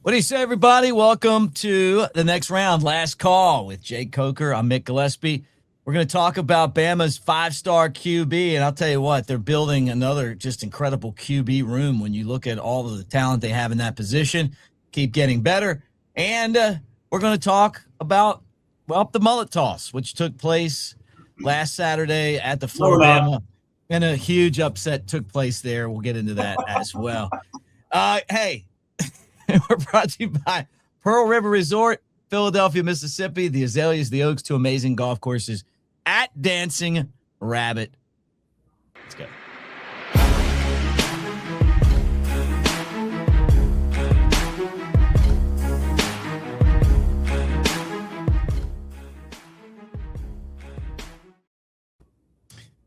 What do you say, everybody? Welcome to the next round, last call with Jake Coker. I'm Mick Gillespie. We're going to talk about Bama's five-star QB, and I'll tell you what, they're building another just incredible QB room when you look at all of the talent they have in that position. Keep getting better. And we're going to talk about, well, the mullet toss, which took place last Saturday at the Flora-Bama, and a huge upset took place there. We'll get into that as well. Hey, we're brought to you by Pearl River Resort, Philadelphia, Mississippi, the Azaleas, the Oaks, two amazing golf courses at Dancing Rabbit. Let's go.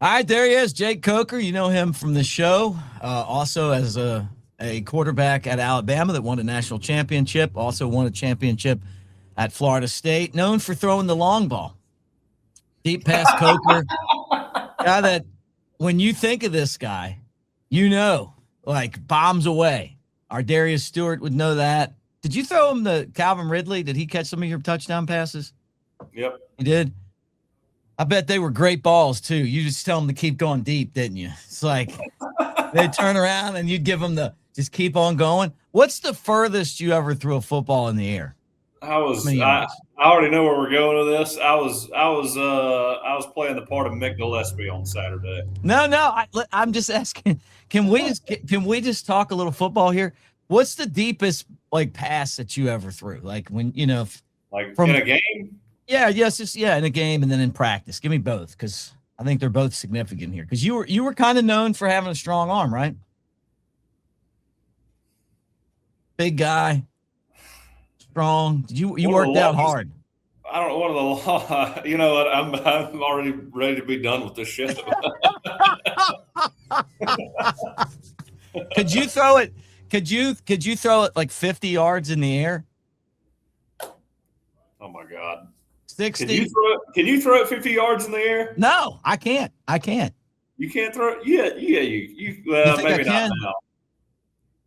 All right, there he is, Jake Coker. You know him from the show, also as a quarterback at Alabama that won a national championship, also won a championship at Florida State, known for throwing the long ball. Deep pass Coker. Guy that when you think of this guy, you know, like bombs away. Our Darius Stewart would know that. Did you throw him the Calvin Ridley? Did he catch some of your touchdown passes? Yep. He did? I bet they were great balls, too. You just tell them to keep going deep, didn't you? It's like they turn around and you'd give them the just keep on going. What's the furthest you ever threw a football in the air? I already know where we're going with this. I was playing the part of Mick Gillespie on Saturday. No. I'm just asking. Can we just talk a little football here? What's the deepest pass that you ever threw? Like when in a game? Yeah, yes, in a game and then in practice. Give me both because I think they're both significant here. Because you were kind of known for having a strong arm, right? Big guy. Strong. You worked out hard. I don't know one of the. You know what? I'm already ready to be done with this shit. Could you throw it? Could you throw it like 50 yards in the air? Oh my God. 60. Can you throw it 50 yards in the air? No, I can't. You can't throw it. Yeah. You well, maybe not now.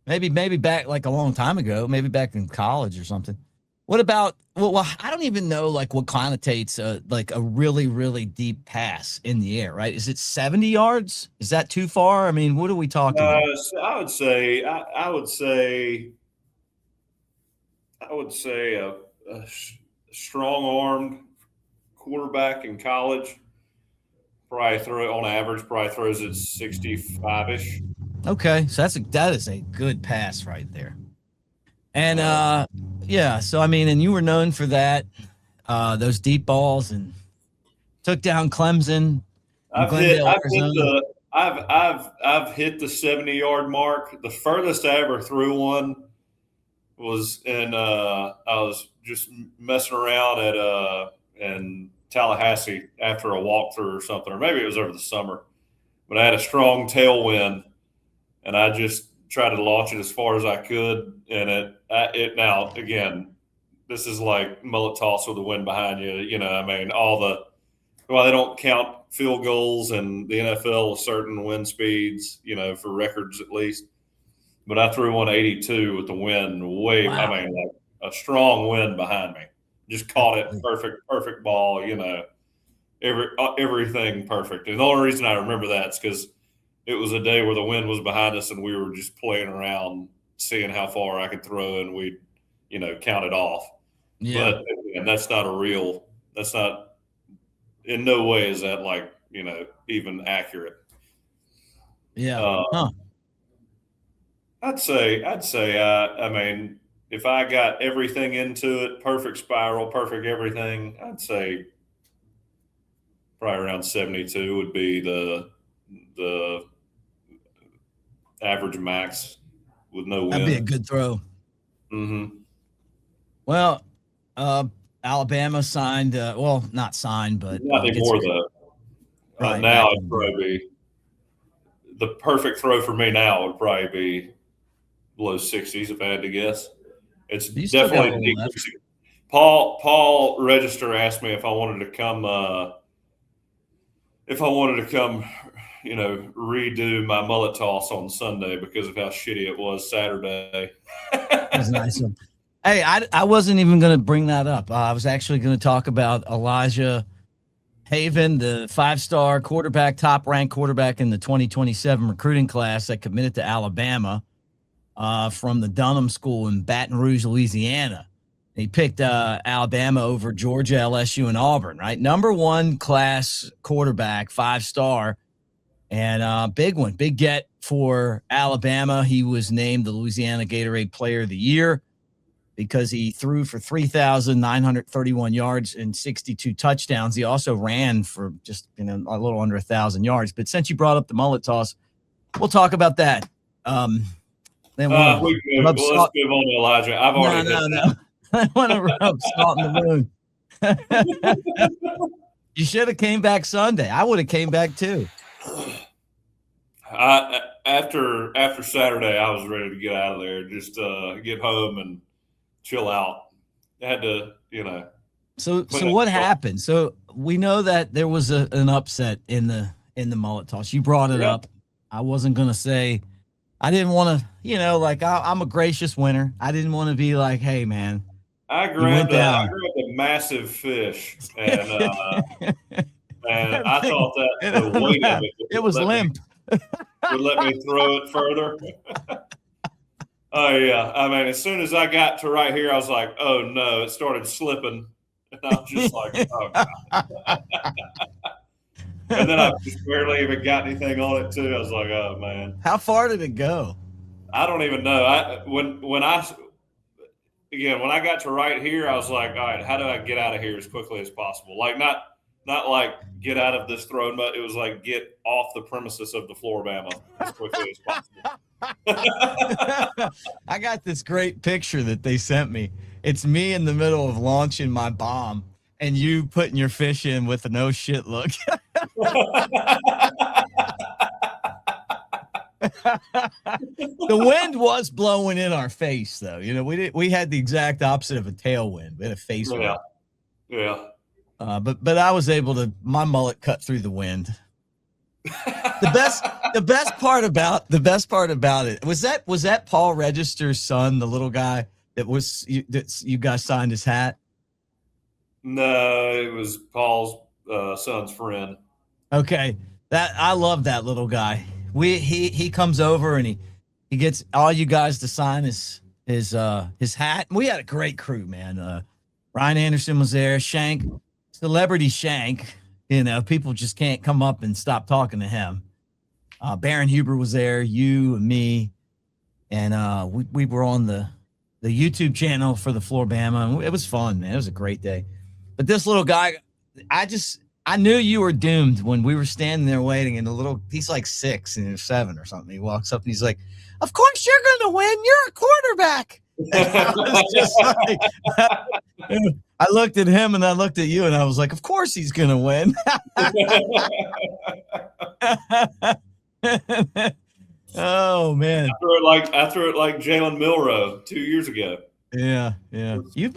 Maybe back like a long time ago, maybe back in college or something. What about, well, I don't even know what connotates a really, really deep pass in the air, right? Is it 70 yards? Is that too far? I mean, what are we talking about? I would say a strong-armed quarterback in college probably throws it 65-ish. Okay, so that is a good pass right there. And so I mean, and you were known for that, those deep balls, and took down Clemson. I've hit the 70-yard mark. The furthest I ever threw one was I was just messing around in Tallahassee after a walkthrough or something, or maybe it was over the summer. But I had a strong tailwind, and I just tried to launch it as far as I could, and it now again, this is like mullet toss with the wind behind you. You know, I mean, they don't count field goals in the NFL with certain wind speeds, for records at least. But I threw 182 with the wind way. Wow. I mean, like a strong wind behind me. Just caught it perfect ball. Everything perfect. And the only reason I remember that is because it was a day where the wind was behind us and we were just playing around, seeing how far I could throw, and we'd, count it off. Yeah. But that's not in no way is that even accurate. Yeah. I'd say, I mean, if I got everything into it, perfect spiral, perfect everything, I'd say probably around 72 would be the average max with no wind. That'd be a good throw. Mm-hmm. Well, Alabama signed, not signed, but not anymore though. Right now, it'd probably be the perfect throw for me. Now would probably be low 60s if I had to guess. It's definitely decreasing. Paul Register asked me if I wanted to come. Redo my mullet toss on Sunday because of how shitty it was Saturday. That was nice. Hey, I wasn't even going to bring that up. I was actually going to talk about Elijah Haven, the 5-star quarterback, top-ranked quarterback in the 2027 recruiting class that committed to Alabama from the Dunham School in Baton Rouge, Louisiana. He picked Alabama over Georgia, LSU, and Auburn, right? Number 1 class quarterback, 5-star, and big one, big get for Alabama. He was named the Louisiana Gatorade Player of the Year because he threw for 3,931 yards and 62 touchdowns. He also ran for just a little under 1,000 yards. But since you brought up the mullet toss, we'll talk about that. Then let's move on to Elijah. I've already no. I want to rub salt in the wound. You should have came back Sunday. I would have came back too. After Saturday, I was ready to get out of there, just get home and chill out. I had to, So what happened? So we know that there was an upset in the mullet toss. You brought it up. I wasn't gonna say. I didn't want to, I'm a gracious winner. I didn't want to be like, hey man. I grabbed a massive fish, and I thought that the weight of it was limp. Would let me throw it further. Oh yeah, I mean, as soon as I got to right here, I was like, "Oh no!" It started slipping, and I was just like, "Oh God!" And then I just barely even got anything on it too. I was like, "Oh man!" How far did it go? I don't even know. When I got to right here, I was like, "All right, how do I get out of here as quickly as possible?" Like not like get out of this throne, but it was like get off the premises of the Flora-Bama as quickly as possible. I got this great picture that they sent me. It's me in the middle of launching my bomb and you putting your fish in with a no shit look. The wind was blowing in our face though. We had the exact opposite of a tailwind. We had a face wind. Yeah. But I was able to, my mullet cut through the wind. The best part about it was that Paul Register's son, the little guy that you guys signed his hat. No, it was Paul's son's friend. Okay, I love that little guy. He comes over and he gets all you guys to sign his hat. We had a great crew, man. Ryan Anderson was there. Celebrity Shank. People just can't come up and stop talking to him. Baron Huber was there, you and me, and we were on the YouTube channel for the Flora-Bama, and it was fun, man. It was a great day. But this little guy, I knew you were doomed when we were standing there waiting, and he's like 6 and 7 or something. He walks up and he's like, "Of course you're gonna win. You're a quarterback." I was just like, I looked at him and I looked at you and I was like, of course he's going to win. Oh man. I threw it like Jalen Milroe 2 years ago. Yeah. You've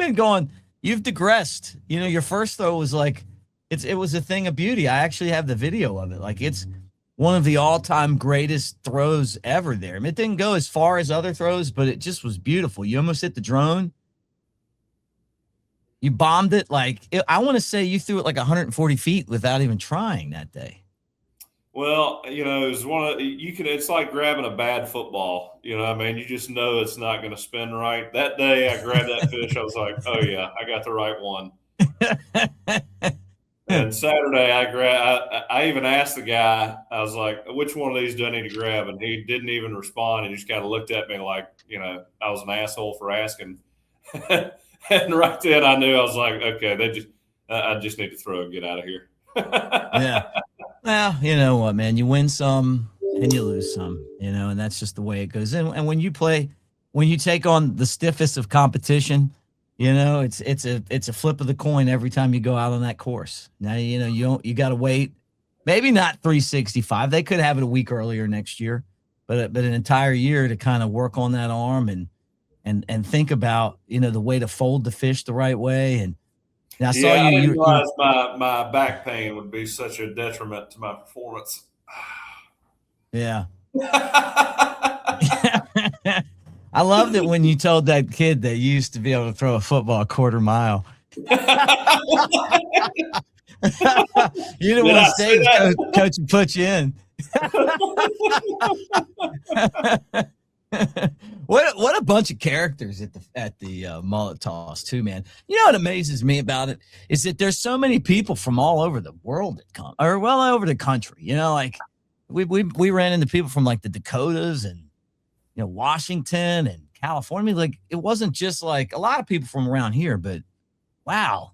digressed. Your first throw was like, it was a thing of beauty. I actually have the video of it. Like it's one of the all-time greatest throws ever there. I mean, it didn't go as far as other throws, but it just was beautiful. You almost hit the drone. You bombed it I want to say you threw it like 140 feet without even trying that day. Well, it was it's like grabbing a bad football. I mean, you just know it's not going to spin right. That day I grabbed that fish. I was like, oh yeah, I got the right one. And Saturday I even asked the guy, I was like, which one of these do I need to grab? And he didn't even respond. He just kind of looked at me like, I was an asshole for asking. And right then I knew, I was like, okay, I just need to throw and get out of here. Yeah. Well, you know what, man, you win some and you lose some, and that's just the way it goes. And when you take on the stiffest of competition, it's a flip of the coin every time you go out on that course. Now, you got to wait, maybe not 365. They could have it a week earlier next year, but an entire year to kind of work on that arm and think about, the way to fold the fish the right way. And I saw I didn't realize my back pain would be such a detriment to my performance. Yeah. I loved it when you told that kid that you used to be able to throw a football a quarter mile. You didn't Did want I to say stay. that? Coach would put you in. What a bunch of characters at the mullet toss too, man. You know what amazes me about it is that there's so many people from all over the world that come, or well over the country. You know, like we ran into people from like the Dakotas and Washington and California. Like it wasn't just like a lot of people from around here, but wow.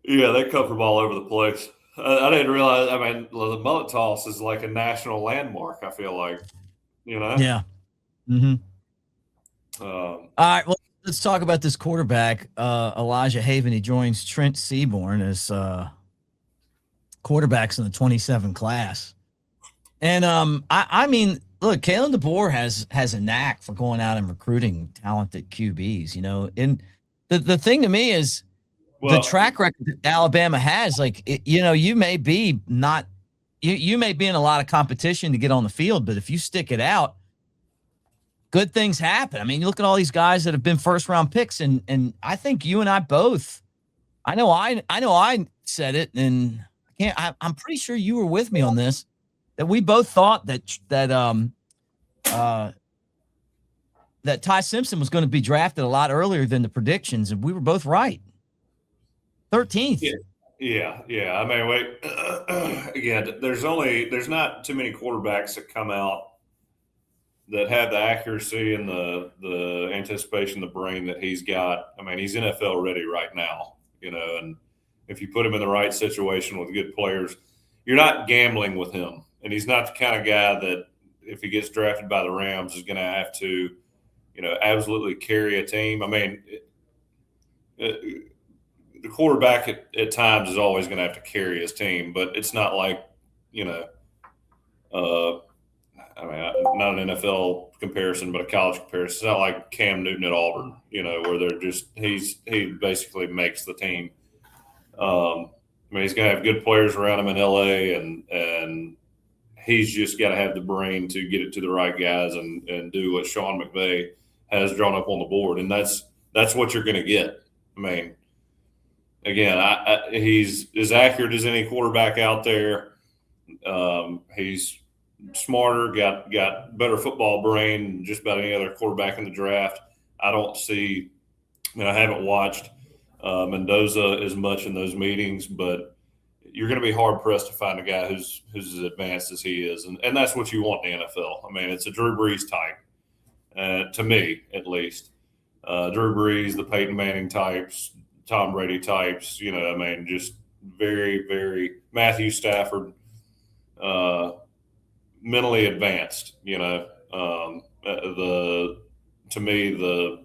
Yeah, they come from all over the place. I didn't realize. I mean, the mullet toss is like a national landmark. I feel like, Yeah. Mm-hmm. Um, All right. Well, let's talk about this quarterback, Elijah Haven. He joins Trent Seaborn as quarterbacks in the 27 class. And I mean, look, Kalen DeBoer has a knack for going out and recruiting talented QBs. And the thing to me is the track record that Alabama has. Like, you may be not, you may be in a lot of competition to get on the field, but if you stick it out, good things happen. I mean, you look at all these guys that have been first round picks, and I think you and I both. I know I said it, and I'm pretty sure you were with me on this. That we both thought that Ty Simpson was going to be drafted a lot earlier than the predictions, and we were both right. 13th. Yeah. I mean, wait. Again, there's not too many quarterbacks that come out that have the accuracy and the anticipation, the brain that he's got. I mean, he's NFL ready right now, and if you put him in the right situation with good players, you're not gambling with him. And he's not the kind of guy that if he gets drafted by the Rams is going to have to, absolutely carry a team. I mean, the quarterback at times is always going to have to carry his team, but it's not like, I mean, not an NFL comparison, but a college comparison. It's not like Cam Newton at Auburn, where they're just he basically makes the team. I mean, he's going to have good players around him in LA, and he's just got to have the brain to get it to the right guys and do what Sean McVay has drawn up on the board, and that's what you're going to get. I mean, again, he's as accurate as any quarterback out there. He's smarter, got better football brain than just about any other quarterback in the draft. I don't see. I mean, I haven't watched Mendoza as much in those meetings, but you're going to be hard pressed to find a guy who's as advanced as he is, and that's what you want in the NFL. I mean, it's a Drew Brees type, to me at least. Drew Brees, the Peyton Manning types, Tom Brady types. I mean, just very, very Matthew Stafford, mentally advanced. To me the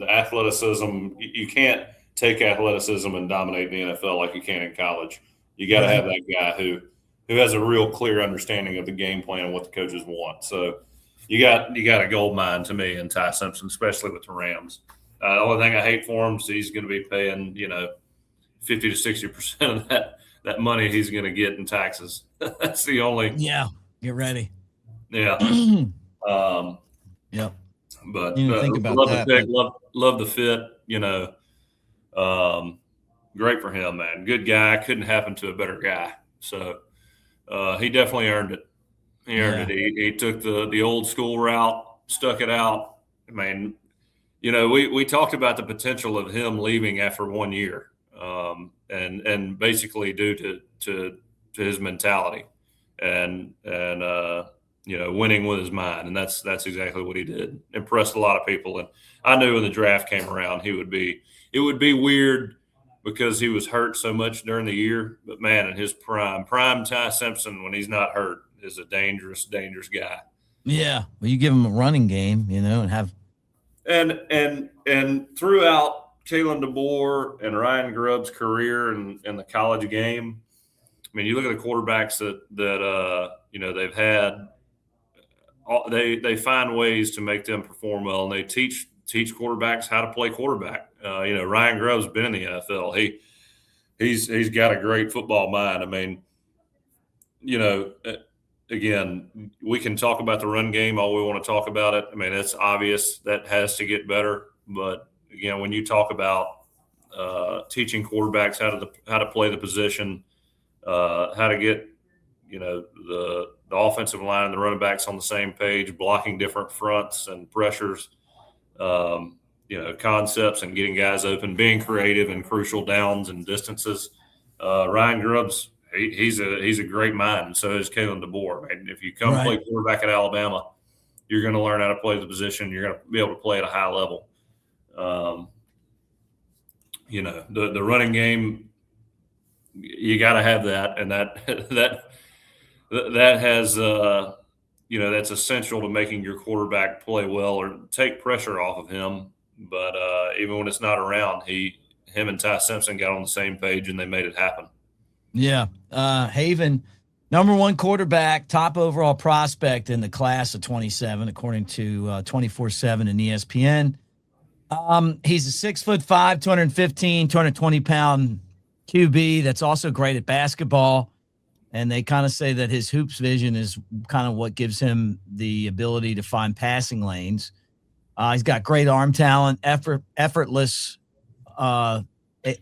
athleticism, you can't take athleticism and dominate the NFL like you can in college. You got to have that guy who has a real clear understanding of the game plan and what the coaches want. So you got a gold mine to me in Ty Simpson, especially with the Rams. The only thing I hate for him is he's going to be paying 50 to 60% of that money he's going to get in taxes. That's the only. Yeah, get ready. Yeah. Yep. But think about love that, the pick, love the fit. Great for him, man. Good guy. Couldn't happen to a better guy. So he definitely earned it. He earned it. He took the old school route, stuck it out. I mean, we talked about the potential of him leaving after 1 year, and basically due to his mentality and winning with his mind, and that's exactly what he did. Impressed a lot of people, and I knew when the draft came around, it would be weird because he was hurt so much during the year. But man, in his prime Ty Simpson, when he's not hurt, is a dangerous guy. Yeah, well, you give him a running game, and have and throughout Kalen DeBoer and Ryan Grubb's career in the college game, I mean, you look at the quarterbacks that they've had. They find ways to make them perform well, and they teach quarterbacks how to play quarterback. Ryan Grubb's been in the NFL. He's got a great football mind. I mean, again, we can talk about the run game all we want to talk about it. I mean, it's obvious that has to get better. But again, when you talk about teaching quarterbacks how to play the position, how to get the offensive line and the running backs on the same page, blocking different fronts and pressures, concepts and getting guys open, being creative in crucial downs and distances. Ryan Grubb's he's a great mind, and so is Kalen DeBoer. And if you come play quarterback at Alabama, you're going to learn how to play the position. You're going to be able to play at a high level. The running game, you got to have that, and that has that's essential to making your quarterback play well or take pressure off of him. But even when it's not around, him and Ty Simpson got on the same page and they made it happen. Yeah. Haven, number one quarterback, top overall prospect in the class of 27, according to 24/7 and ESPN. He's a 6'5", 215, 220-pound QB that's also great at basketball. And they kind of say that his hoops vision is kind of what gives him the ability to find passing lanes. He's got great arm talent, effortless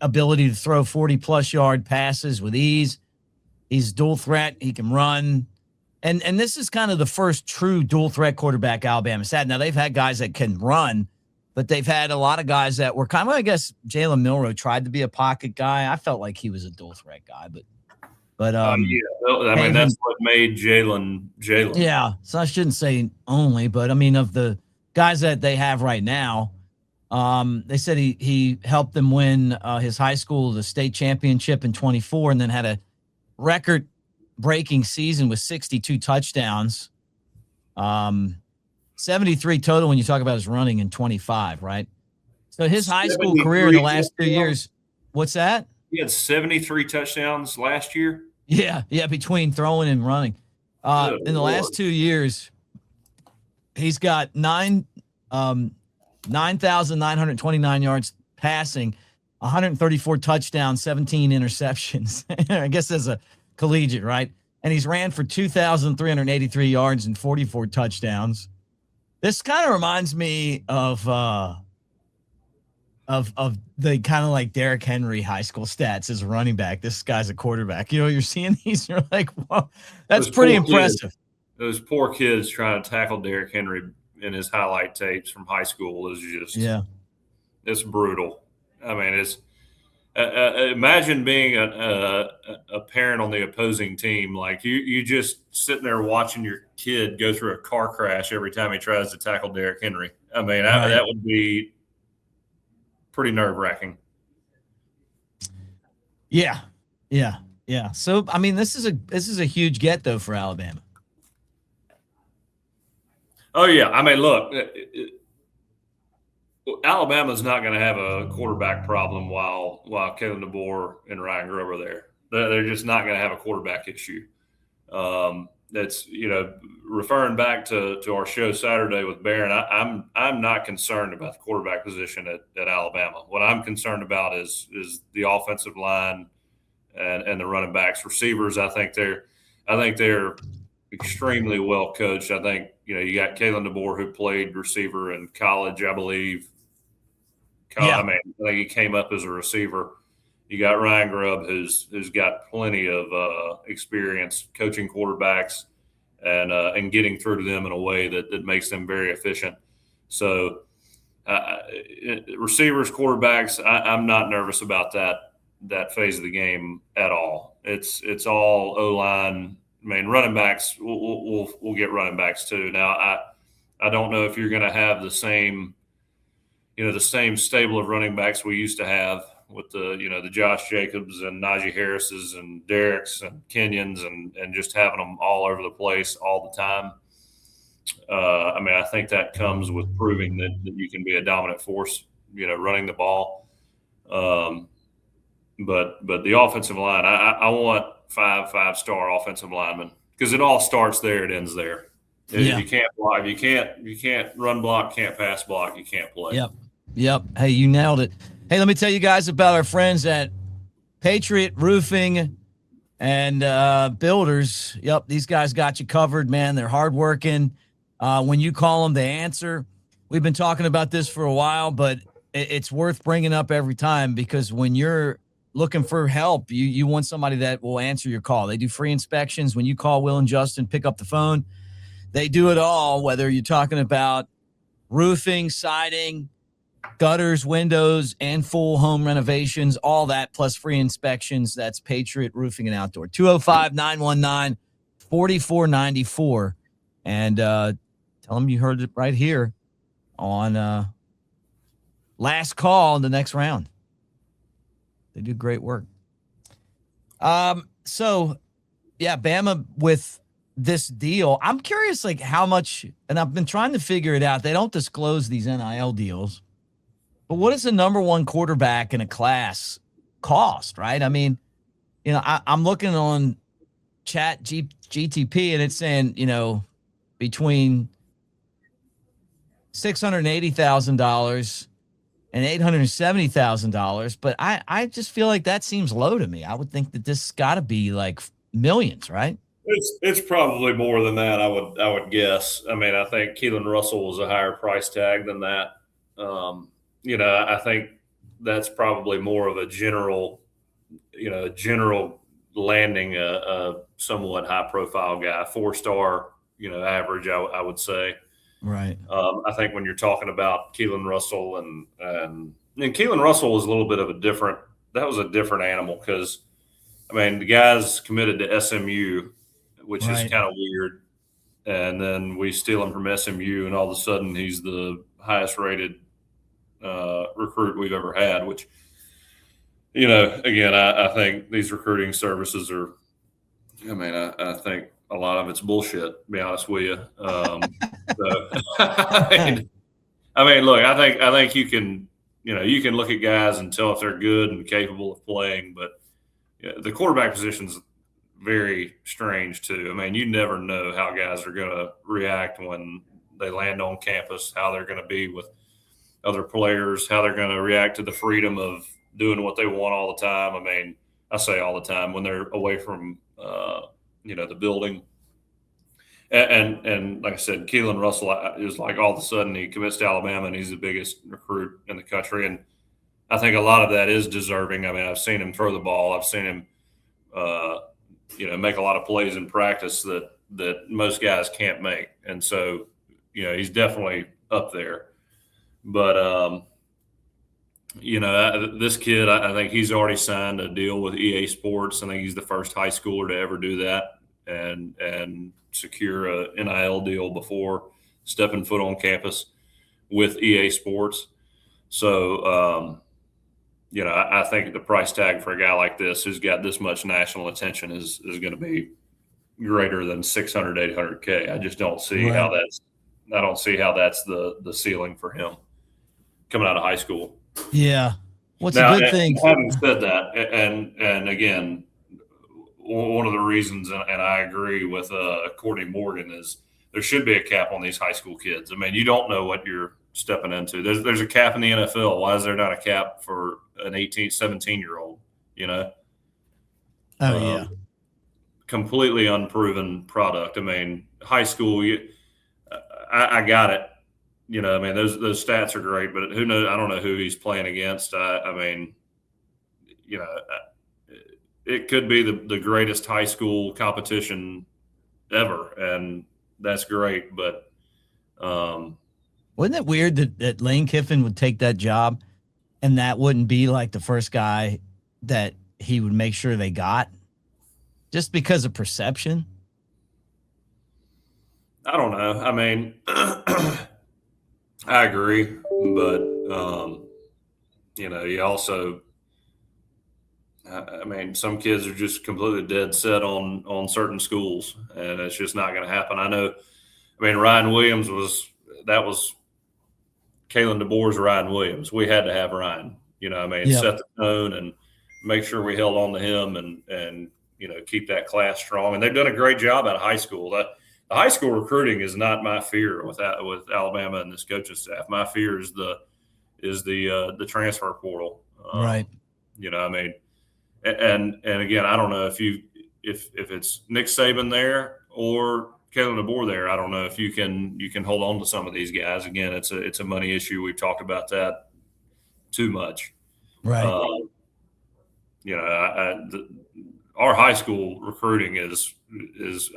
ability to throw 40-plus yard passes with ease. He's dual threat. He can run. And this is kind of the first true dual threat quarterback Alabama's had. Now, they've had guys that can run, but they've had a lot of guys that were kind of, I guess, Jalen Milroe tried to be a pocket guy. I felt like he was a dual threat guy, but I mean, that's what made Jalen. Yeah, so I shouldn't say only, but I mean, of the guys that they have right now, they said he helped them win his high school, the state championship in 24, and then had a record-breaking season with 62 touchdowns, 73 total when you talk about his running in 25, right? So his high school career in the last 2 years, what's that? He had 73 touchdowns last year. Yeah, between throwing and running. In the last 2 years, he's got 9,929 yards passing, 134 touchdowns, 17 interceptions. I guess as a collegiate, right? And he's ran for 2,383 yards and 44 touchdowns. This kind of reminds me of the kind of like Derrick Henry high school stats as a running back. This guy's a quarterback. You're seeing these, you're like, whoa, that's pretty impressive. Those poor kids trying to tackle Derrick Henry in his highlight tapes from high school is just, it's brutal. I mean, it's imagine being a parent on the opposing team. Like you just sitting there watching your kid go through a car crash every time he tries to tackle Derrick Henry. I mean, that would be pretty nerve-wracking. Yeah. So, I mean, this is a huge get though for Alabama. Oh yeah, I mean, look, Alabama's not going to have a quarterback problem while Kalen DeBoer and Ryan Grubb are there. They're just not going to have a quarterback issue. That's referring back to our show Saturday with Barron. I'm not concerned about the quarterback position at Alabama. What I'm concerned about is the offensive line and the running backs, receivers. I think they're extremely well coached. I think you got Kalen DeBoer who played receiver in college, I believe. I mean, I think he came up as a receiver. You got Ryan Grubb, who's got plenty of experience coaching quarterbacks and getting through to them in a way that makes them very efficient. So, receivers, quarterbacks, I'm not nervous about that phase of the game at all. It's all O-line. I mean, running backs, we'll get running backs too. Now, I don't know if you're going to have the same stable of running backs we used to have with the Josh Jacobs and Najee Harris's and Derrick's and Kenyon's and just having them all over the place all the time. I mean, I think that comes with proving that you can be a dominant force, running the ball. But the offensive line, I want five-star offensive linemen because it all starts there, it ends there. If you can't block, you can't run block, can't pass block, you can't play. Yep. Hey, you nailed it. Hey, let me tell you guys about our friends at Patriot Roofing And builders, yep, these guys got you covered, man. They're hardworking. When you call them, they answer. We've been talking about this for a while, but it's worth bringing up every time because when you're looking for help, you want somebody that will answer your call. They do free inspections. When you call Will and Justin, pick up the phone. They do it all, whether you're talking about roofing, siding, gutters, windows, and full home renovations, all that plus free inspections. That's Patriot Roofing and Outdoor. 205-919-4494. And tell them you heard it right here on Last Call in the next round. They do great work. So, yeah, Bama with this deal. I'm curious, like, how much, and I've been trying to figure it out. They don't disclose these NIL deals. But what does the number one quarterback in a class cost, right? I mean, I'm looking on GTP and it's saying, between $680,000 and $870,000. But I just feel like that seems low to me. I would think that this got to be like millions, right? It's probably more than that. I would guess. I mean, I think Keelan Russell was a higher price tag than that. I think that's probably more of a general landing a somewhat high profile guy, 4-star, average, I would say. Right. I think when you're talking about Keelan Russell and Keelan Russell was a little bit of a different animal because, I mean, the guy's committed to SMU, which is kind of weird. And then we steal him from SMU and all of a sudden he's the highest rated recruit we've ever had, which, again, I think these recruiting services are, I think a lot of it's bullshit, to be honest with you. Look, I think you can look at guys and tell if they're good and capable of playing, but the quarterback position's very strange too. I mean, you never know how guys are going to react when they land on campus, how they're going to be with other players, how they're going to react to the freedom of doing what they want all the time. I mean, I say all the time when they're away from, the building. And like I said, Keelan Russell is like all of a sudden he commits to Alabama and he's the biggest recruit in the country. And I think a lot of that is deserving. I mean, I've seen him throw the ball. I've seen him, make a lot of plays in practice that most guys can't make. And so, he's definitely up there. But, this kid, I think he's already signed a deal with EA Sports. I think he's the first high schooler to ever do that and secure a NIL deal before stepping foot on campus with EA Sports. So, I think the price tag for a guy like this who's got this much national attention is going to be greater than 600, 800K. I just don't see how that's the ceiling for him coming out of high school. Yeah. What's a good thing? Having said that, and again, one of the reasons, and I agree with Courtney Morgan, is there should be a cap on these high school kids. I mean, you don't know what you're stepping into. There's a cap in the NFL. Why is there not a cap for an 18, 17-year-old, completely unproven product. I mean, high school, I got it. Those stats are great, but who knows? I don't know who he's playing against. It could be the greatest high school competition ever, and that's great. But wasn't it weird that Lane Kiffin would take that job, and that wouldn't be like the first guy that he would make sure they got, just because of perception? I don't know. I mean, I agree, but you also, some kids are just completely dead set on certain schools, and it's just not going to happen. I know. Ryan Williams was Kalen DeBoer's Ryan Williams. We had to have Ryan. Set the tone and make sure we held on to him and keep that class strong. And they've done a great job out of high school. The high school recruiting is not my fear with Alabama and this coaching staff. My fear is the transfer portal. Right. And again, I don't know if if it's Nick Saban there or Kalen DeBoer there, I don't know if you can hold on to some of these guys. Again, it's a money issue. We've talked about that too much. Right. Our high school recruiting is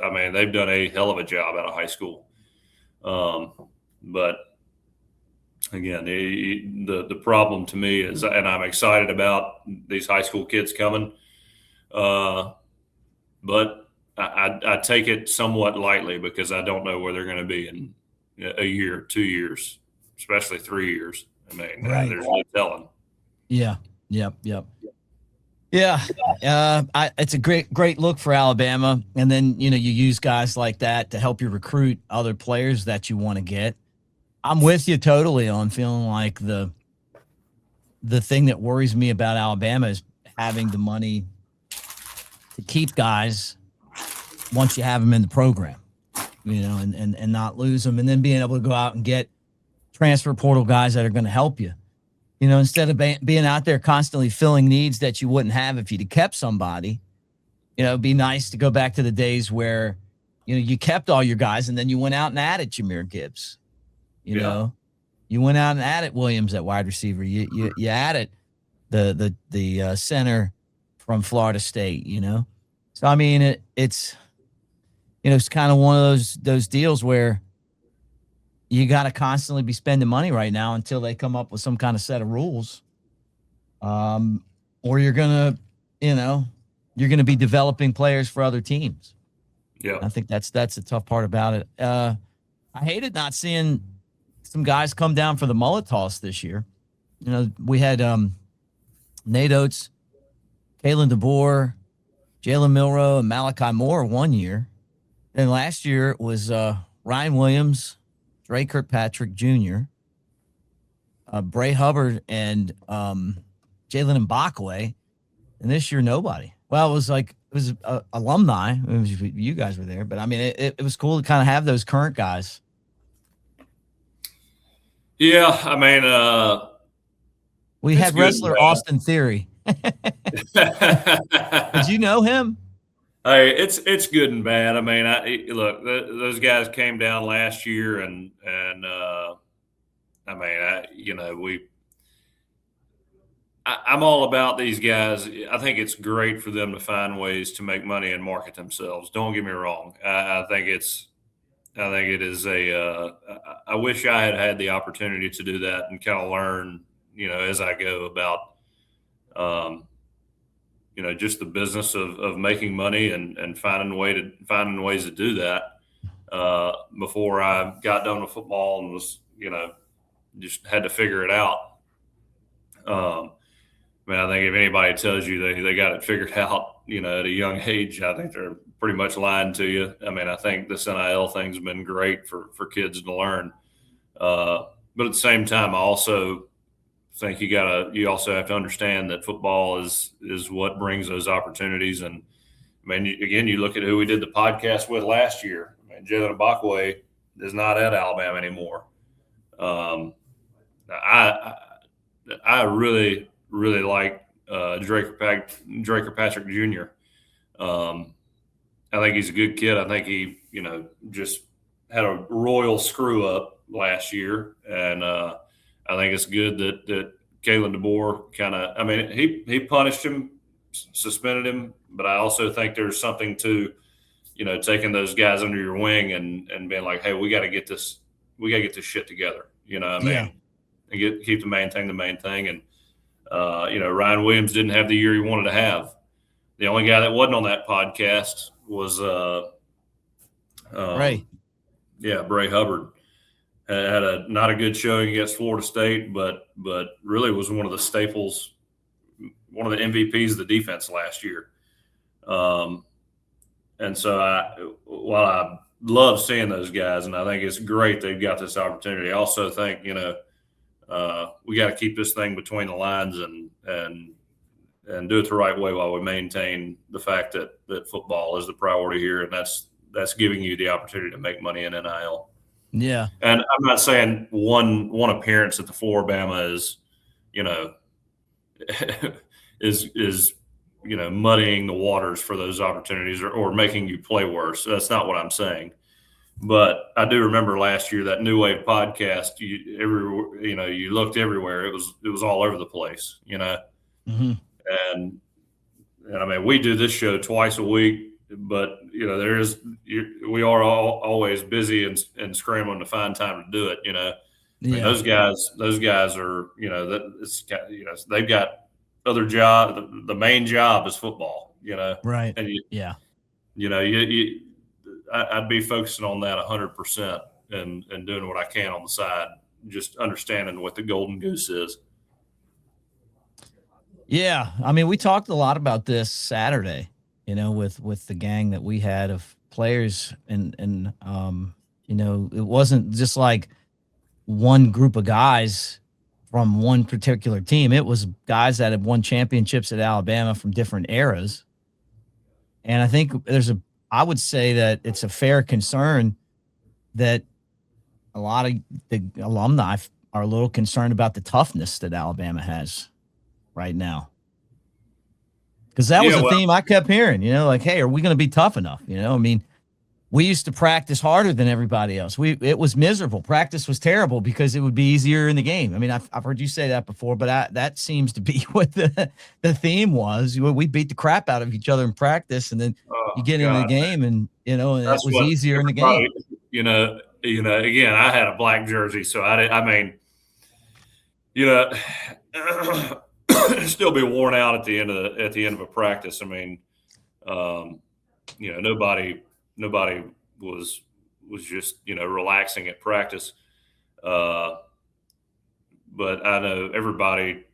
I mean, they've done a hell of a job out of high school. But again, the problem to me is, and I'm excited about these high school kids coming, but I take it somewhat lightly because I don't know where they're going to be in a year, 2 years, especially 3 years. I mean, there's no telling. Yeah. Yep. Yeah. It's a great look for Alabama. And then, you use guys like that to help you recruit other players that you want to get. I'm with you totally on feeling like the thing that worries me about Alabama is having the money to keep guys once you have them in the program, and not lose them, and then being able to go out and get transfer portal guys that are going to help you. Instead of being out there constantly filling needs that you wouldn't have if you'd kept somebody, it'd be nice to go back to the days where, you kept all your guys and then you went out and added Jahmyr Gibbs. You went out and added Williams at wide receiver. You added the center from Florida State, So, I mean, it's kind of one of those deals where you got to constantly be spending money right now until they come up with some kind of set of rules. Or you're going to be developing players for other teams. Yeah. I think that's the tough part about it. I hated not seeing some guys come down for the mullet toss this year. We had Nate Oates, Kalen DeBoer, Jalen Milroe, and Malachi Moore one year. And last year it was Ryan Williams, Dre Kirkpatrick Jr., Bray Hubbard, and Jalen Mbakwe. And this year, nobody. Well, it was alumni. You guys were there. But, I mean, it was cool to kind of have those current guys. Yeah, I mean, we had wrestler Austin Theory. Did you know him? Hey, it's good and bad. I mean, look, those guys came down last year, and I mean, I'm all about these guys. I think it's great for them to find ways to make money and market themselves. Don't get me wrong. I think it is I wish I had the opportunity to do that and kind of learn, as I go about, just the business of making money and finding ways to do that before I got done with football and was, just had to figure it out. I mean, I think if anybody tells you they got it figured out, at a young age, I think they're pretty much lying to you. I mean, I think this NIL thing's been great for kids to learn. But at the same time, I also think you also have to understand that football is what brings those opportunities. And I mean, again, you look at who we did the podcast with last year. I mean, Jalen Mbakwe is not at Alabama anymore. I really like Dre Kirkpatrick Jr. I think he's a good kid. I think he, just had a royal screw up last year, and I think it's good that Kalen DeBoer kind of. I mean, he punished him, suspended him, but I also think there's something to, taking those guys under your wing and being like, hey, we got to get this shit together. You know what I mean? Yeah. And keep the main thing. And, Ryan Williams didn't have the year he wanted to have. The only guy that wasn't on that podcast was Bray. Yeah, Bray Hubbard. Had not a good showing against Florida State, but really was one of the staples, one of the MVPs of the defense last year. And so while I love seeing those guys, and I think it's great they've got this opportunity, I also think, we got to keep this thing between the lines and do it the right way while we maintain the fact that football is the priority here, and that's giving you the opportunity to make money in NIL. Yeah. And I'm not saying one appearance at the Flora-Bama is muddying the waters for those opportunities or making you play worse. That's not what I'm saying. But I do remember last year that New Wave podcast. You looked everywhere. It was all over the place. Mm-hmm. And I mean, we do this show twice a week, but we are always busy and scrambling to find time to do it. I mean, those guys are they've got other job. The main job is football. Right. And I'd be focusing on that 100% and doing what I can on the side, just understanding what the golden goose is. Yeah. I mean, we talked a lot about this Saturday, with the gang that we had of players and it wasn't just like one group of guys from one particular team. It was guys that had won championships at Alabama from different eras. And I think I would say that it's a fair concern that a lot of the alumni are a little concerned about the toughness that Alabama has right now. Because that was a theme I kept hearing, like, hey, are we going to be tough enough? I mean, we used to practice harder than everybody else. It was miserable. Practice was terrible because it would be easier in the game. I mean, I've heard you say that before, but that seems to be what the theme was. We beat the crap out of each other in practice, and then you get into the game, and and it was easier in the game. Again, I had a black jersey, so I mean, still be worn out at the end of a practice. I mean, nobody was just relaxing at practice. But I know everybody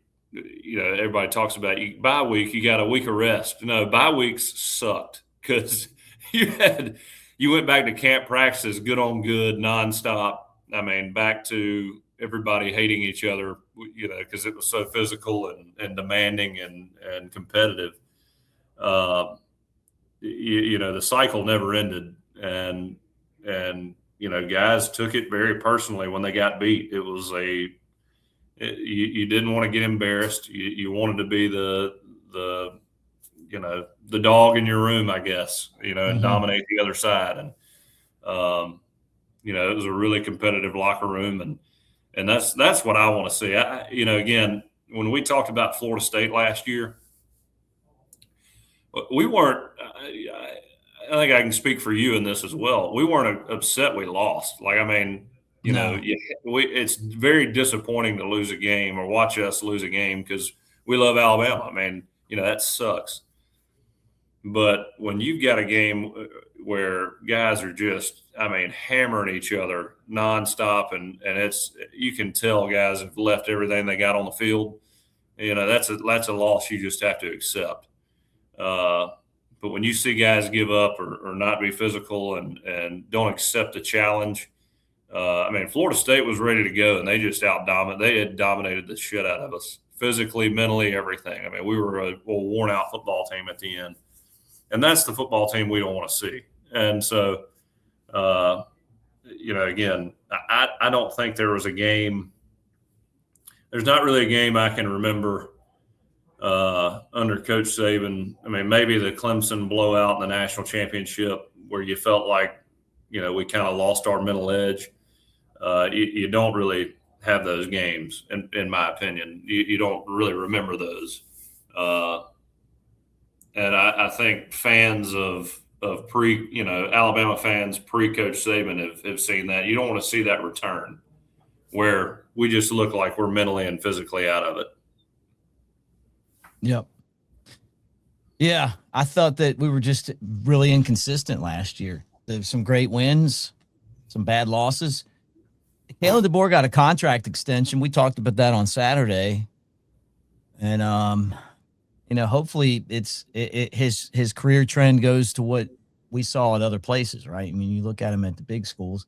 talks about bye week. You got a week of rest. No, bye weeks sucked because you went back to camp practices, good on good, nonstop. I mean, back to everybody hating each other, because it was so physical and demanding and competitive. The cycle never ended, and guys took it very personally when they got beat. It was you didn't want to get embarrassed. You wanted to be the dog in your room, I guess, and dominate the other side. And it was a really competitive locker room, and that's what I want to see. Again, when we talked about Florida State last year, we weren't. I think I can speak for you in this as well. We weren't upset we lost. Like, I mean, it's very disappointing to lose a game or watch us lose a game because we love Alabama. I mean, that sucks. But when you've got a game where guys are just, hammering each other nonstop, and you can tell guys have left everything they got on the field. That's a loss you just have to accept. But when you see guys give up or not be physical and don't accept the challenge, Florida State was ready to go, and they just they had dominated the shit out of us physically, mentally, everything. I mean, we were a worn-out football team at the end, and that's the football team we don't want to see. And so, again, I don't think there was a game. There's not really a game I can remember under Coach Saban. I mean, maybe the Clemson blowout in the national championship where you felt like, we kind of lost our mental edge. You don't really have those games, in my opinion. You don't really remember those. And I think fans of Alabama fans pre-Coach Saban have seen that. You don't want to see that return where we just look like we're mentally and physically out of it. Yep. Yeah, I thought that we were just really inconsistent last year. There's some great wins, some bad losses. Kalen DeBoer got a contract extension. We talked about that on Saturday. And hopefully his career trend goes to what we saw at other places, right? I mean, you look at him at the big schools.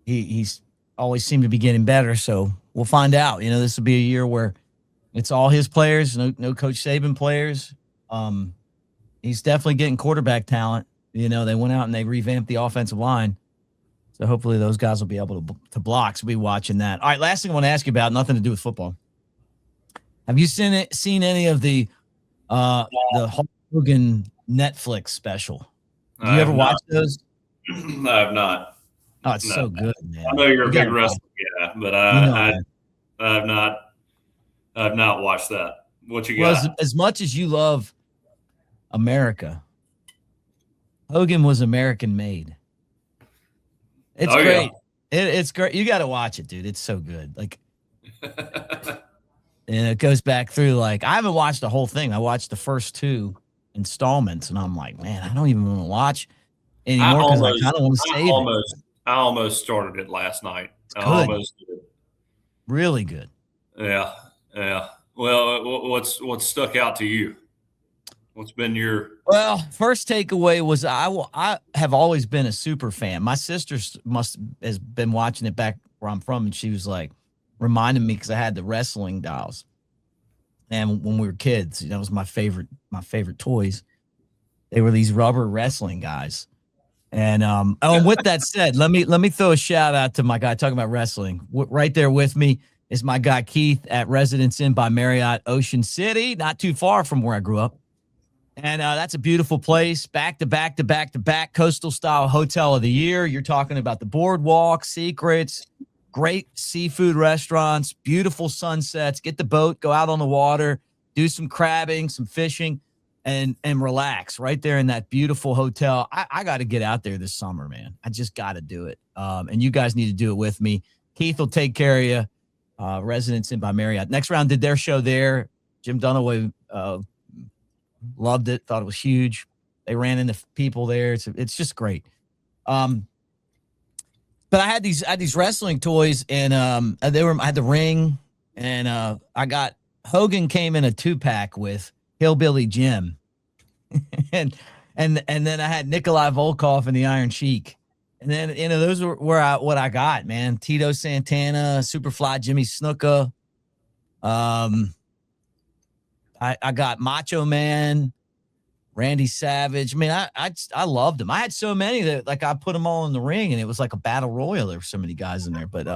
He's always seemed to be getting better, so we'll find out. This will be a year where it's all his players, no Coach Saban players. He's definitely getting quarterback talent. They went out and they revamped the offensive line. So hopefully those guys will be able to block. So we'll be watching that. All right, last thing I want to ask you about, nothing to do with football. Have you seen any of the Hulk Hogan Netflix special? Do you ever watch those? I have not. Oh, it's No. so good, man. I know you're You a big gotta wrestling guy, but I have not. I have not watched that. What you got? Well, as much as you love America, Hogan was American made. It's great. Yeah. It's great. You got to watch it, dude. It's so good. Like, and it goes back through. Like, I haven't watched the whole thing. I watched the first 2 installments, and I'm like, man, I don't even want to watch anymore because I kind of want to save it. I almost started it last night. It's good. Really good. Yeah. Well, what's stuck out to you? What's been your first takeaway was I have always been a super fan. My sister has been watching it back where I'm from, and she was like reminding me because I had the wrestling dolls, and when we were kids, that was my favorite toys. They were these rubber wrestling guys, and with that said, let me throw a shout out to my guy talking about wrestling. Right there with me is my guy Keith at Residence Inn by Marriott Ocean City, not too far from where I grew up. And that's a beautiful place, back to back coastal style hotel of the year. You're talking about the boardwalk, secrets, great seafood restaurants, beautiful sunsets. Get the boat, go out on the water, do some crabbing, some fishing, and relax right there in that beautiful hotel. I got to get out there this summer, man. I just got to do it. And you guys need to do it with me. Keith will take care of you. Residence Inn by Marriott. Next Round did their show there. Jim Dunaway loved it, thought it was huge. They ran into people there. It's just great. But I had these wrestling toys, and I had the ring, and I got Hogan came in a 2-pack with Hillbilly Jim, and then I had Nikolai Volkov and the Iron Sheik, and then those were what I got, man. Tito Santana, Superfly Jimmy Snuka. I got Macho Man, Randy Savage. I mean, I loved them. I had so many that like I put them all in the ring, and it was like a battle royal. There were so many guys in there. But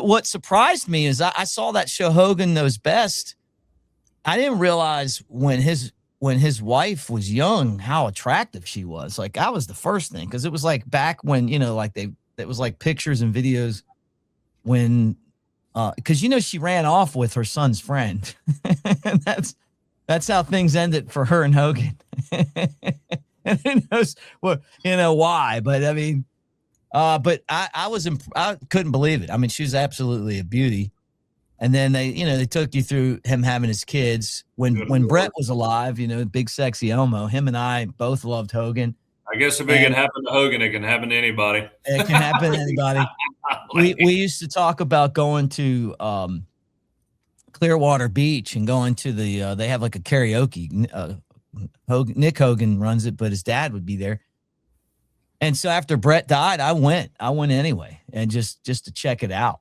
what surprised me is I saw that show Hogan Knows Best. I didn't realize when his wife was young how attractive she was. Like that was the first thing, because it was like back when it was like pictures and videos when. Because she ran off with her son's friend. And that's how things ended for her and Hogan. And who knows why? But I mean, but I couldn't believe it. I mean, she was absolutely a beauty. And then they took you through him having his kids when Brett was alive. Big sexy Elmo. Him and I both loved Hogan. I guess if it can happen to Hogan, it can happen to anybody. It can happen to anybody. We used to talk about going to Clearwater Beach and going to the they have like a karaoke. Nick Hogan runs it, but his dad would be there. And so after Brett died, I went anyway, and just to check it out.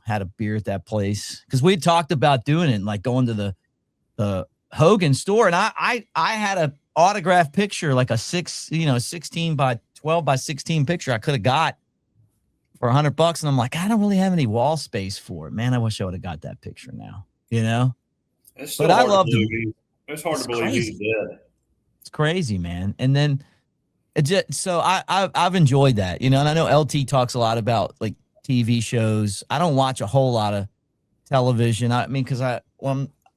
Had a beer at that place because we talked about doing it, like going to the Hogan store, and I had a autograph picture, like a 16 by 12 by 16 picture I could have got for $100, and I'm like, I don't really have any wall space for it, man. I wish I would have got that picture now. But I loved him. It's hard to believe he's dead. It's crazy, man. And then I've enjoyed that, and I know LT talks a lot about like TV shows. I don't watch a whole lot of television. I mean, because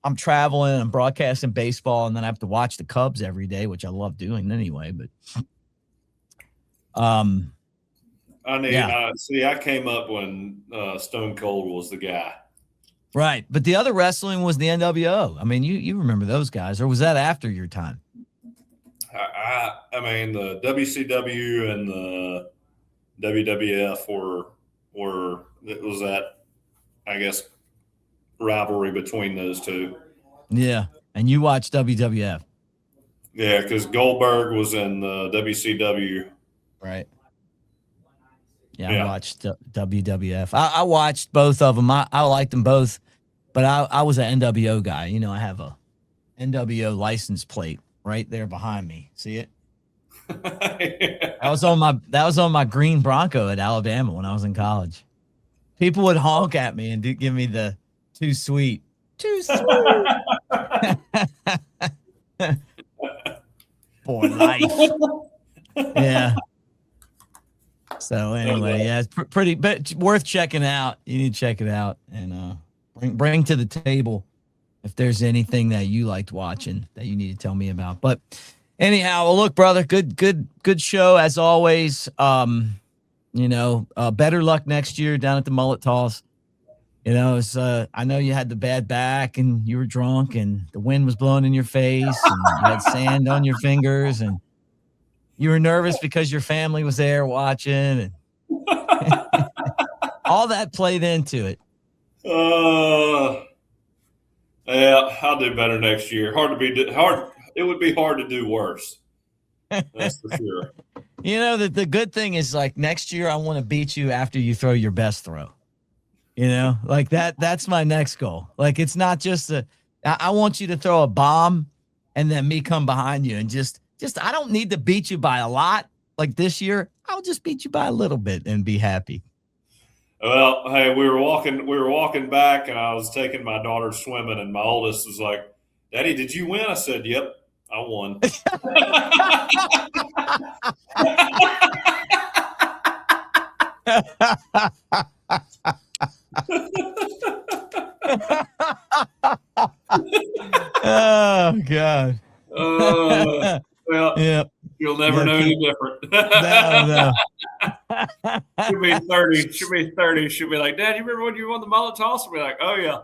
I'm traveling, I'm broadcasting baseball, and then I have to watch the Cubs every day, which I love doing anyway. But I came up when Stone Cold was the guy. Right. But the other wrestling was the NWO. I mean, you remember those guys, or was that after your time? I mean, the WCW and the WWF it was that, I guess, rivalry between those two. Yeah. And you watched WWF. Yeah, because Goldberg was in the WCW. Right. Yeah, I watched WWF. I watched both of them. I liked them both, but I was an NWO guy. I have a NWO license plate right there behind me. See it? That was on my green Bronco at Alabama when I was in college. People would honk at me and give me the Too sweet. Too sweet. For life. Yeah. So anyway, yeah, it's pretty, but worth checking out. You need to check it out and bring to the table if there's anything that you liked watching that you need to tell me about. But anyhow, well, look, brother, good show as always. Better luck next year down at the mullet toss. I know you had the bad back and you were drunk and the wind was blowing in your face and you had sand on your fingers and you were nervous because your family was there watching and all that played into it. Yeah, I'll do better next year. It would be hard to do worse. That's for sure. The good thing is like next year I want to beat you after you throw your best throw. Like that's my next goal. Like it's not just I want you to throw a bomb and then me come behind you and just I don't need to beat you by a lot like this year. I'll just beat you by a little bit and be happy. Well, hey, we were walking back and I was taking my daughter swimming and my oldest was like, "Daddy, did you win?" I said, "Yep, I won." Oh God. Well, yeah. You'll never know any different. No. She'll be 30. She'll be like, "Dad, you remember when you won the mullet toss?" I'll be like, "Oh yeah."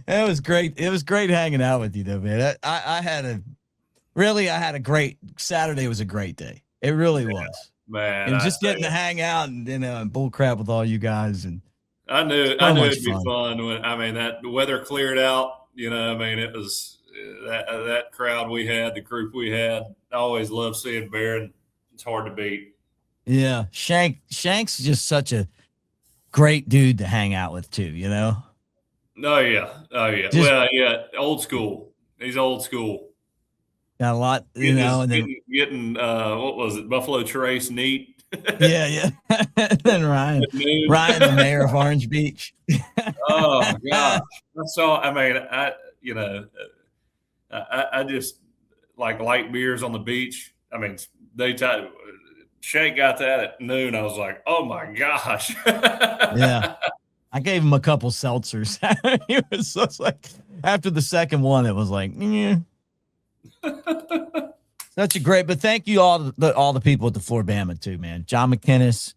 It was great. It was great hanging out with you though, man. I had a great Saturday. Was a great day. It really was. Man, and just getting to hang out and bull crap with all you guys, and I knew it'd be fun when that weather cleared out. It was that crowd we had, the group we had. I always love seeing Bear, and it's hard to beat. Yeah, Shank's just such a great dude to hang out with too. Oh yeah. Old school. He's old school. Got a lot, and then getting what was it, Buffalo Trace neat. Yeah. And then Ryan, the mayor of Orange Beach. Oh gosh, I just like light beers on the beach. Shank got that at noon. I was like, oh my gosh. Yeah. I gave him a couple seltzers. It was just like after the second one, it was like, yeah. Such a great, but thank you all the people at the Flora-Bama too, man. John McKinnis,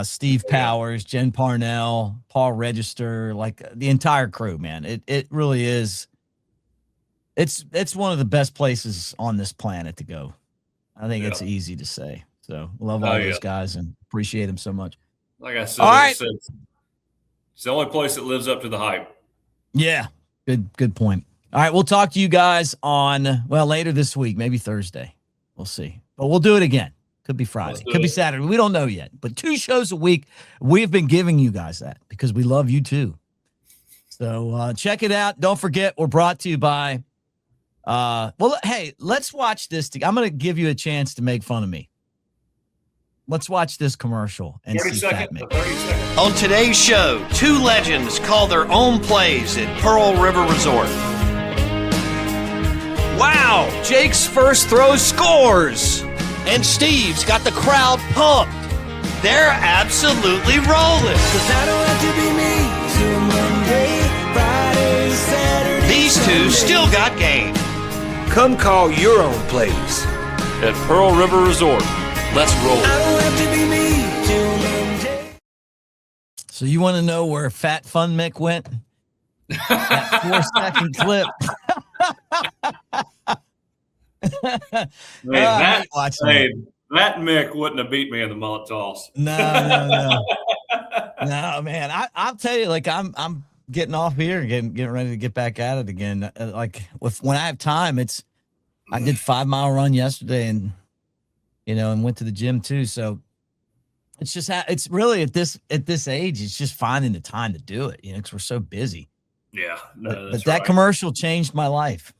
Steve Powers, Jen Parnell, Paul Register, like the entire crew, man. It really is. It's one of the best places on this planet to go. I think it's easy to say. So love all those guys and appreciate them so much. Like I said, it's the only place that lives up to the hype. Yeah, good point. All right, we'll talk to you guys later this week, maybe Thursday. We'll see. But we'll do it again. Could be Friday. Could be Saturday. We don't know yet. But 2 shows a week, we've been giving you guys that because we love you too. So check it out. Don't forget, we're brought to you by hey, let's watch this. I'm going to give you a chance to make fun of me. Let's watch this commercial and 30 see seconds. On today's show, 2 legends call their own plays at Pearl River Resort. Wow, Jake's first throw scores. And Steve's got the crowd pumped. They're absolutely rolling. 'Cause I don't have to be me till Monday, Friday, Saturday, These 2 still got game. Come call your own plays at Pearl River Resort. Let's roll. I don't have to be me till Monday. So you want to know where Fat Fun Mick went? That 4-second clip. Man, that Mick wouldn't have beat me in the mullet toss. No, man. I'll tell you, like I'm getting off here, getting ready to get back at it again. When I have time, I did 5-mile run yesterday, and and went to the gym too. So it's really at this age, it's just finding the time to do it, because we're so busy. Yeah, but that commercial changed my life.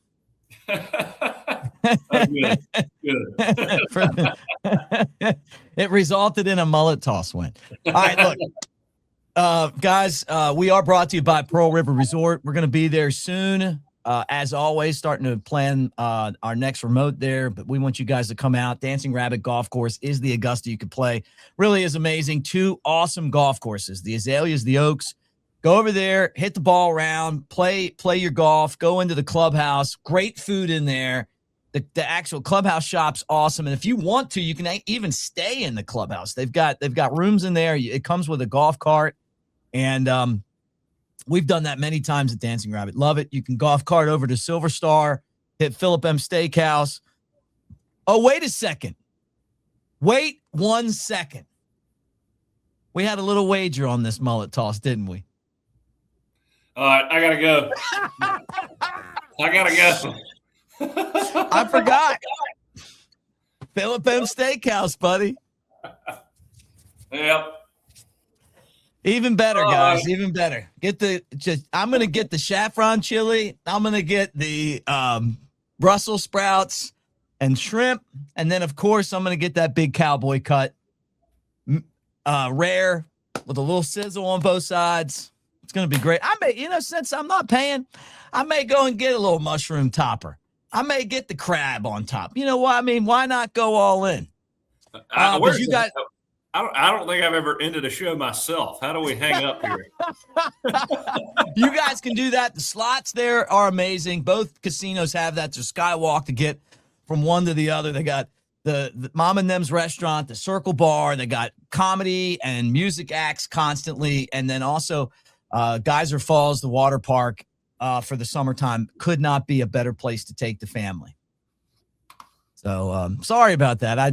Good. Good. It resulted in a mullet toss win. All right, look, guys, we are brought to you by Pearl River Resort. We're going to be there soon. As always, starting to plan our next remote there, but we want you guys to come out. Dancing Rabbit Golf Course is the Augusta you could play. Really is amazing. 2 awesome golf courses, the Azaleas, the Oaks. Go over there, hit the ball around, play your golf, go into the clubhouse. Great food in there. The actual clubhouse shop's awesome. And if you want to, you can even stay in the clubhouse. They've got rooms in there. It comes with a golf cart. And we've done that many times at Dancing Rabbit. Love it. You can golf cart over to Silver Star, hit Philip M. Steakhouse. Oh, wait a second. Wait 1 second. We had a little wager on this mullet toss, didn't we? All right, I gotta go. I forgot. Philip M. Steakhouse, buddy. Yep. Even better, guys. Even better. I'm gonna get the saffron chili. I'm gonna get the Brussels sprouts and shrimp, and then of course I'm gonna get that big cowboy cut, rare with a little sizzle on both sides. It's gonna be great. I may, since I'm not paying, I may go and get a little mushroom topper. I may get the crab on top. You know what I mean? Why not go all in? But you guys. I don't think I've ever ended a show myself. How do we hang up here? You guys can do that. The slots there are amazing. Both casinos have that. There's a skywalk to get from one to the other. They got the Mom and Them's restaurant, the Circle Bar. They got comedy and music acts constantly. And then also Geyser Falls, the water park for the summertime. Could not be a better place to take the family. So sorry about that. I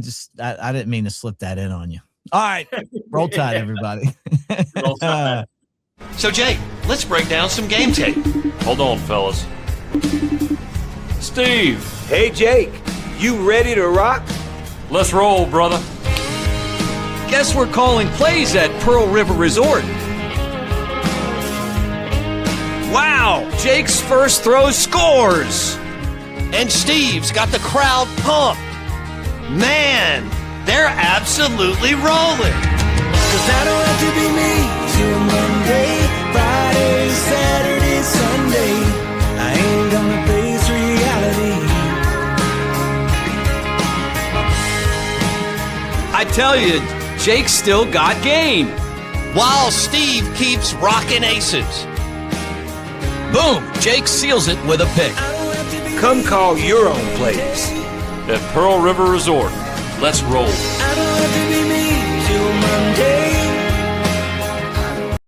didn't mean to slip that in on you. All right. Roll Tide, everybody. Roll Tide. So, Jake, let's break down some game tape. Hold on, fellas. Steve, Hey, Jake, you ready to rock? let's roll, brother. Guess we're calling plays at Pearl River Resort. Wow, Jake's first throw scores. And Steve's got the crowd pumped. Man, they're absolutely rolling. 'Cause I don't have to be me till Monday, Friday, Saturday, Sunday. I ain't gonna face reality. I tell you, Jake still got game. While Steve keeps rocking aces. Boom, Jake seals it with a pick. Come call your own plays. At Pearl River Resort, let's roll. I don't have to be